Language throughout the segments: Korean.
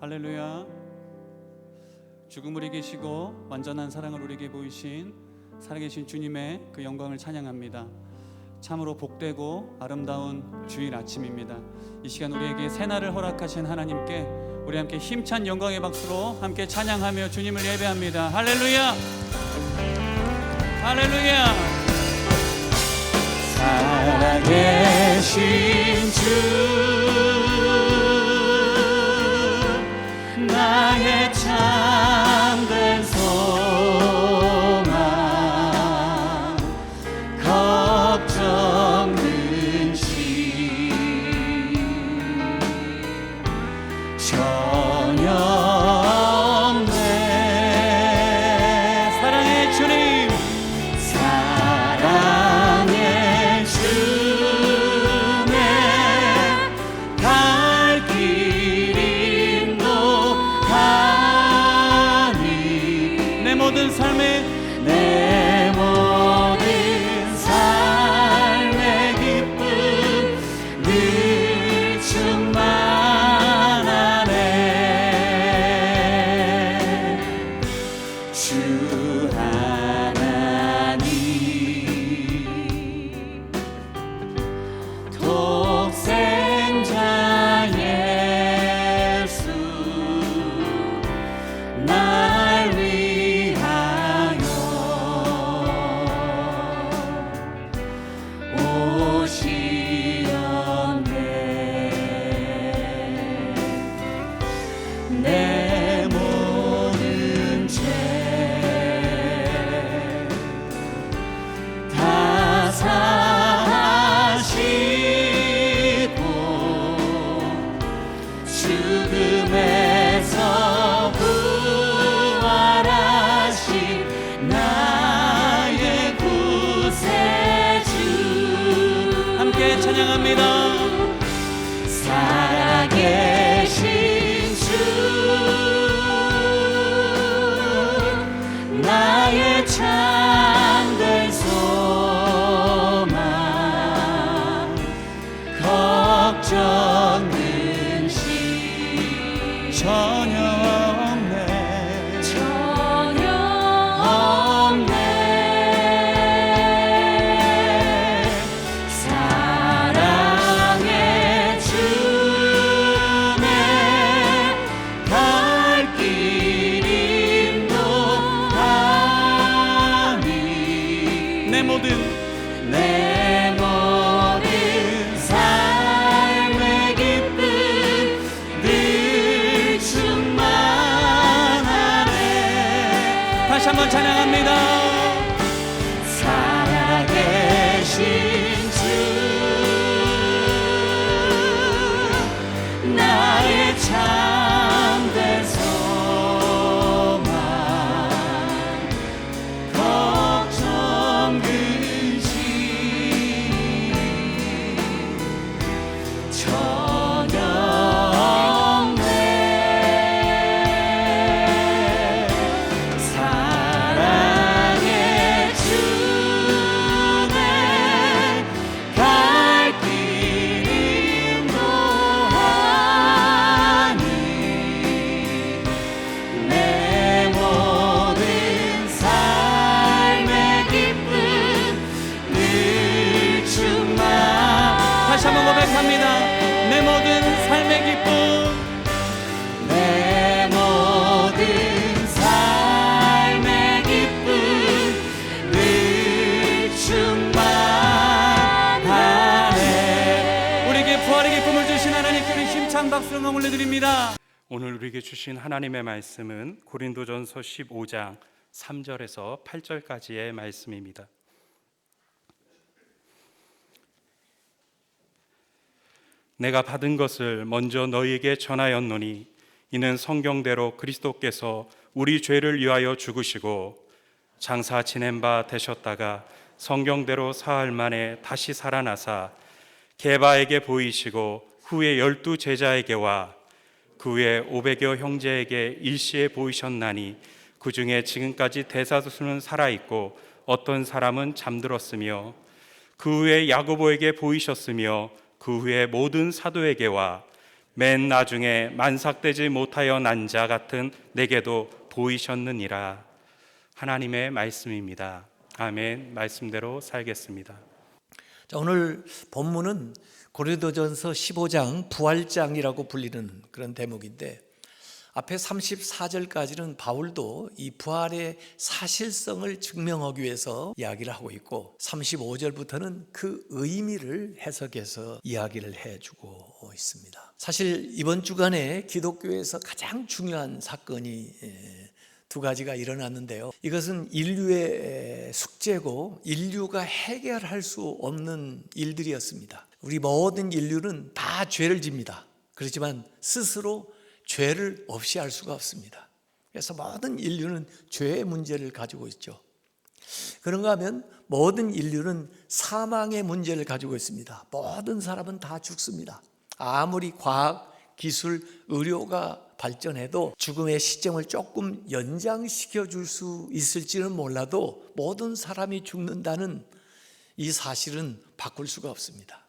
할렐루야. 죽음을 이기시고 완전한 사랑을 우리에게 보이신 살아계신 주님의 그 영광을 찬양합니다. 참으로 복되고 아름다운 주일 아침입니다. 이 시간 우리에게 새날을 허락하신 하나님께 우리 함께 힘찬 영광의 박수로 함께 찬양하며 주님을 예배합니다. 할렐루야. 할렐루야. 살아계신 주 나의 참된 소망 걱정 근심 전혀 없네. 사랑의 주님, 사랑의 주네 갈 길 인도하니 내 모든 삶에 내 모든 삶의 기쁨 늘 충만하네. 주 하나님 독생자 예수 날 위하여 오시었네. 내 모든 죄 다 사하시고 죽음에서 부활하신 나의 구세주 함께 찬양합니다. 살아계신 주 나의 참된 소망 걱정 근심 전혀 없네. 전혀 없네. 사랑의 주네 갈 길 인도하니 내 모든 삶의 기쁨 늘 충만하네. 다시 한번 찬양합니다. 살아계신 주 나의 참된 소망 걱정 근심 전혀 없네. 사랑의 주네 갈 길 인도하니 내 모든 삶의 기쁨 늘 충만. 다시 한번 고백합니다. 내 모든 삶의 기쁨 내 모든 삶의 기쁨 늘 충만하네. 우리에게 부활의 기쁨을 주신 하나님께 우리 힘찬 박수로 올려드립니다. 오늘 우리에게 주신 하나님의 말씀은 고린도전서 15장 3절에서 8절까지의 말씀입니다. 내가 받은 것을 먼저 너희에게 전하였노니 이는 성경대로 그리스도께서 우리 죄를 위하여 죽으시고 장사 지낸 바 되셨다가 성경대로 사흘 만에 다시 살아나사 게바에게 보이시고 후에 12 제자에게와 그 후에 500여 형제에게 일시에 보이셨나니 그 중에 지금까지 대다수는 살아있고 어떤 사람은 잠들었으며 그 후에 야고보에게 보이셨으며 그 후에 모든 사도에게와 맨 나중에 만삭되지 못하여 난 자 같은 내게도 보이셨느니라. 하나님의 말씀입니다. 아멘. 말씀대로 살겠습니다. 자, 오늘 본문은 고린도전서 15장 부활장이라고 불리는 그런 대목인데, 앞에 34절까지는 바울도 이 부활의 사실성을 증명하기 위해서 이야기를 하고 있고, 35절부터는 그 의미를 해석해서 이야기를 해주고 있습니다. 사실 이번 주간에 기독교에서 가장 중요한 사건이 두 가지가 일어났는데요, 이것은 인류의 숙제고 인류가 해결할 수 없는 일들이었습니다. 우리 모든 인류는 다 죄를 집니다. 그렇지만 스스로 죄를 없이 할 수가 없습니다. 그래서 모든 인류는 죄의 문제를 가지고 있죠. 그런가 하면 모든 인류는 사망의 문제를 가지고 있습니다. 모든 사람은 다 죽습니다. 아무리 과학, 기술, 의료가 발전해도 죽음의 시점을 조금 연장시켜 줄 수 있을지는 몰라도 모든 사람이 죽는다는 이 사실은 바꿀 수가 없습니다.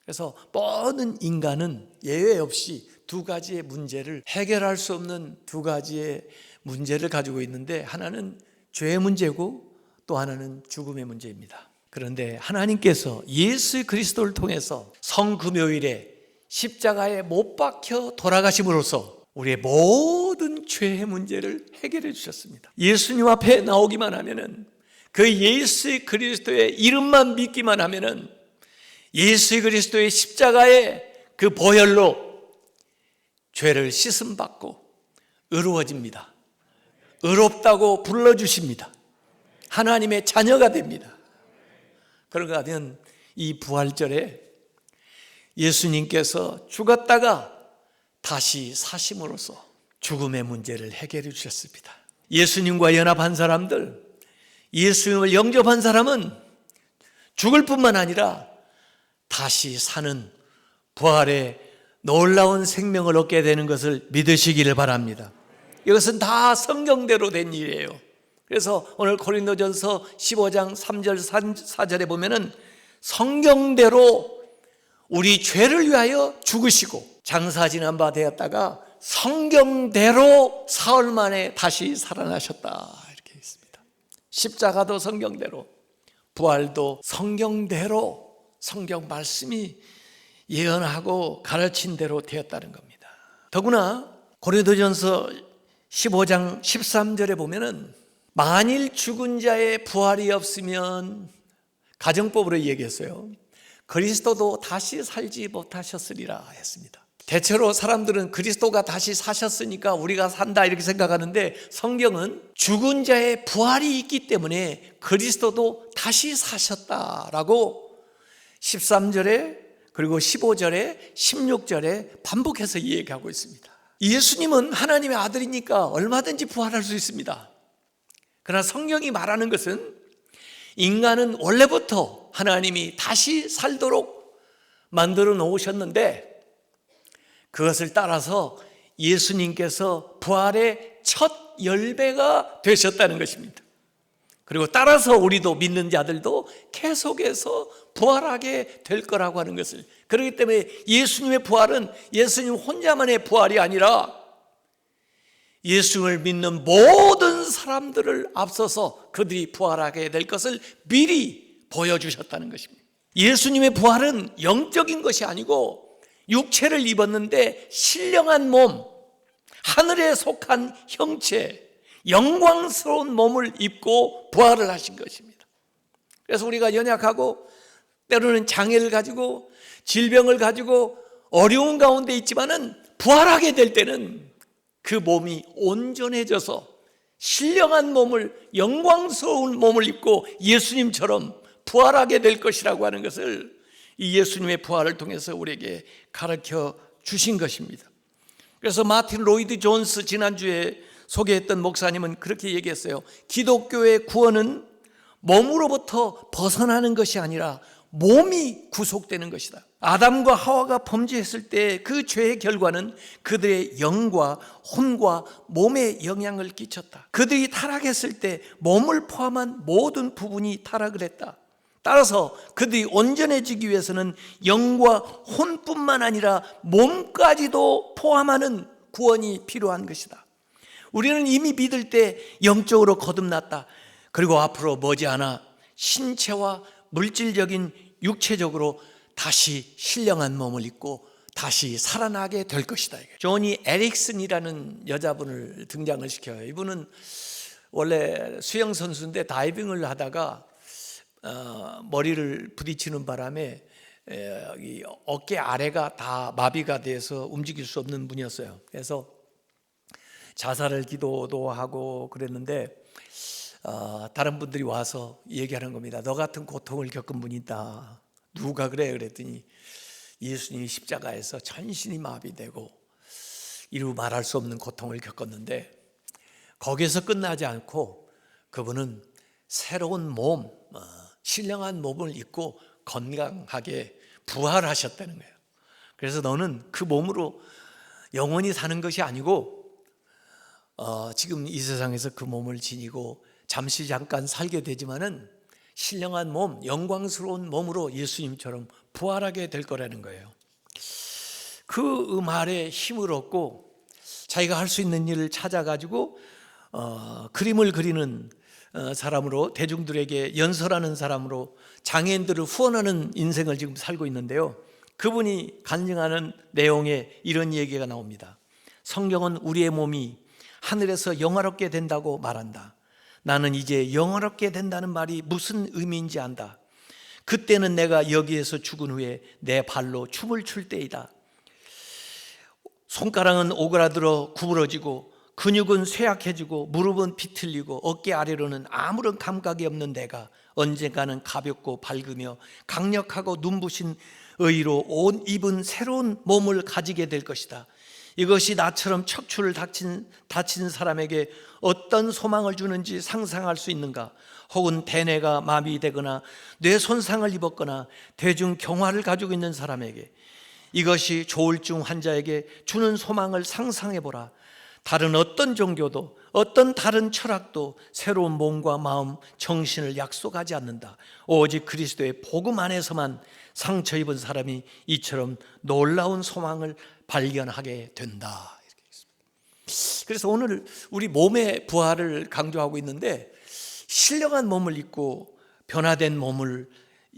그래서 모든 인간은 예외 없이 두 가지의 문제를, 해결할 수 없는 두 가지의 문제를 가지고 있는데, 하나는 죄의 문제고 또 하나는 죽음의 문제입니다. 그런데 하나님께서 예수 그리스도를 통해서 성금요일에 십자가에 못 박혀 돌아가심으로써 우리의 모든 죄의 문제를 해결해 주셨습니다. 예수님 앞에 나오기만 하면은, 그 예수 그리스도의 이름만 믿기만 하면은 예수 그리스도의 십자가의 그 보혈로 죄를 씻음받고 의로워집니다. 의롭다고 불러주십니다. 하나님의 자녀가 됩니다. 그런가 하면 이 부활절에 예수님께서 죽었다가 다시 사심으로써 죽음의 문제를 해결해 주셨습니다. 예수님과 연합한 사람들, 예수님을 영접한 사람은 죽을 뿐만 아니라 다시 사는 부활의 놀라운 생명을 얻게 되는 것을 믿으시기를 바랍니다. 이것은 다 성경대로 된 일이에요. 그래서 오늘 고린도전서 15장 3절 4절에 보면은 성경대로 우리 죄를 위하여 죽으시고 장사 지난 바 되었다가 성경대로 사흘 만에 다시 살아나셨다, 이렇게 있습니다. 십자가도 성경대로, 부활도 성경대로, 성경 말씀이 예언하고 가르친 대로 되었다는 겁니다. 더구나 고린도전서 15장 13절에 보면은 만일 죽은 자의 부활이 없으면, 가정법으로 얘기했어요, 그리스도도 다시 살지 못하셨으리라 했습니다. 대체로 사람들은 그리스도가 다시 사셨으니까 우리가 산다 이렇게 생각하는데, 성경은 죽은 자의 부활이 있기 때문에 그리스도도 다시 사셨다라고 13절에 그리고 15절에 16절에 반복해서 얘기하고 있습니다. 예수님은 하나님의 아들이니까 얼마든지 부활할 수 있습니다. 그러나 성경이 말하는 것은 인간은 원래부터 하나님이 다시 살도록 만들어 놓으셨는데, 그것을 따라서 예수님께서 부활의 첫 열배가 되셨다는 것입니다. 그리고 따라서 우리도 믿는 자들도 계속해서 부활하게 될 거라고 하는 것을, 그렇기 때문에 예수님의 부활은 예수님 혼자만의 부활이 아니라 예수님을 믿는 모든 사람들을 앞서서 그들이 부활하게 될 것을 미리 보여주셨다는 것입니다. 예수님의 부활은 영적인 것이 아니고 육체를 입었는데 신령한 몸, 하늘에 속한 형체, 영광스러운 몸을 입고 부활을 하신 것입니다. 그래서 우리가 연약하고 때로는 장애를 가지고 질병을 가지고 어려운 가운데 있지만은 부활하게 될 때는 그 몸이 온전해져서 신령한 몸을, 영광스러운 몸을 입고 예수님처럼 부활하게 될 것이라고 하는 것을 이 예수님의 부활을 통해서 우리에게 가르쳐 주신 것입니다. 그래서 마틴 로이드 존스 지난주에 소개했던 목사님은 그렇게 얘기했어요. 기독교의 구원은 몸으로부터 벗어나는 것이 아니라 몸이 구속되는 것이다. 아담과 하와가 범죄했을 때 그 죄의 결과는 그들의 영과 혼과 몸에 영향을 끼쳤다. 그들이 타락했을 때 몸을 포함한 모든 부분이 타락을 했다. 따라서 그들이 온전해지기 위해서는 영과 혼뿐만 아니라 몸까지도 포함하는 구원이 필요한 것이다. 우리는 이미 믿을 때 영적으로 거듭났다. 그리고 앞으로 머지않아 신체와 물질적인 육체적으로 다시 신령한 몸을 입고 다시 살아나게 될 것이다. 조니 에릭슨이라는 여자분을 등장을 시켜요. 이분은 원래 수영 선수인데 다이빙을 하다가 머리를 부딪히는 바람에 이 어깨 아래가 다 마비가 돼서 움직일 수 없는 분이었어요. 그래서 자살을 기도도 하고 그랬는데 다른 분들이 와서 얘기하는 겁니다. 너 같은 고통을 겪은 분이 있다. 누가 그래? 그랬더니 예수님이 십자가에서 전신이 마비되고 이루 말할 수 없는 고통을 겪었는데 거기에서 끝나지 않고 그분은 새로운 몸, 신령한 몸을 입고 건강하게 부활하셨다는 거예요. 그래서 너는 그 몸으로 영원히 사는 것이 아니고 지금 이 세상에서 그 몸을 지니고 잠시 잠깐 살게 되지만은 신령한 몸, 영광스러운 몸으로 예수님처럼 부활하게 될 거라는 거예요. 그 말에 힘을 얻고 자기가 할 수 있는 일을 찾아가지고 그림을 그리는 사람으로, 대중들에게 연설하는 사람으로 장애인들을 후원하는 인생을 지금 살고 있는데요. 그분이 간증하는 내용에 이런 얘기가 나옵니다. 성경은 우리의 몸이 하늘에서 영화롭게 된다고 말한다. 나는 이제 영화롭게 된다는 말이 무슨 의미인지 안다. 그때는 내가 여기에서 죽은 후에 내 발로 춤을 출 때이다. 손가락은 오그라들어 구부러지고 근육은 쇠약해지고 무릎은 비틀리고 어깨 아래로는 아무런 감각이 없는 내가 언젠가는 가볍고 밝으며 강력하고 눈부신 의로 옷 입은 새로운 몸을 가지게 될 것이다. 이것이 나처럼 척추를 다친 사람에게 어떤 소망을 주는지 상상할 수 있는가? 혹은 대뇌가 마비되거나 뇌 손상을 입었거나 대중경화를 가지고 있는 사람에게, 이것이 조울증 환자에게 주는 소망을 상상해보라. 다른 어떤 종교도 어떤 다른 철학도 새로운 몸과 마음, 정신을 약속하지 않는다. 오직 그리스도의 복음 안에서만 상처 입은 사람이 이처럼 놀라운 소망을 발견하게 된다. 그래서 오늘 우리 몸의 부활을 강조하고 있는데 신령한 몸을 입고 변화된 몸을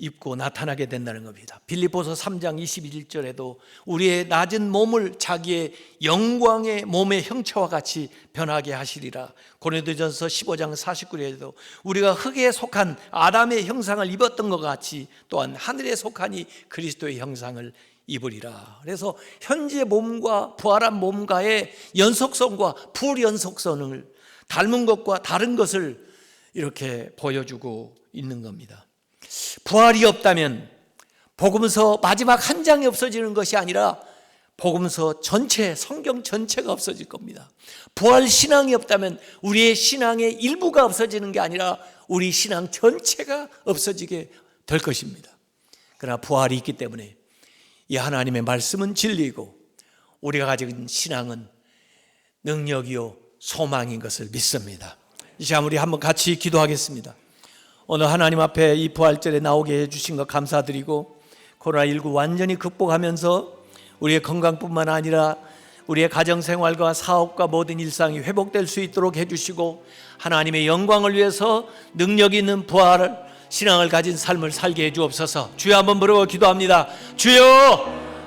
입고 나타나게 된다는 겁니다. 빌립보서 3장 21절에도 우리의 낮은 몸을 자기의 영광의 몸의 형체와 같이 변하게 하시리라. 고린도전서 15장 49절에도 우리가 흙에 속한 아담의 형상을 입었던 것 같이 또한 하늘에 속하니 그리스도의 형상을 입으리라. 그래서 현재 몸과 부활한 몸과의 연속성과 불연속성을, 닮은 것과 다른 것을 이렇게 보여주고 있는 겁니다. 부활이 없다면 복음서 마지막 한 장이 없어지는 것이 아니라 복음서 전체, 성경 전체가 없어질 겁니다. 부활 신앙이 없다면 우리의 신앙의 일부가 없어지는 게 아니라 우리 신앙 전체가 없어지게 될 것입니다. 그러나 부활이 있기 때문에 이 하나님의 말씀은 진리이고 우리가 가진 신앙은 능력이요 소망인 것을 믿습니다. 이 시간 우리 한번 같이 기도하겠습니다. 오늘 하나님 앞에 이 부활절에 나오게 해주신 것 감사드리고, 코로나19 완전히 극복하면서 우리의 건강뿐만 아니라 우리의 가정생활과 사업과 모든 일상이 회복될 수 있도록 해주시고, 하나님의 영광을 위해서 능력 있는 부활을, 신앙을 가진 삶을 살게 해 주옵소서. 주여 한번 부르고 기도합니다. 주여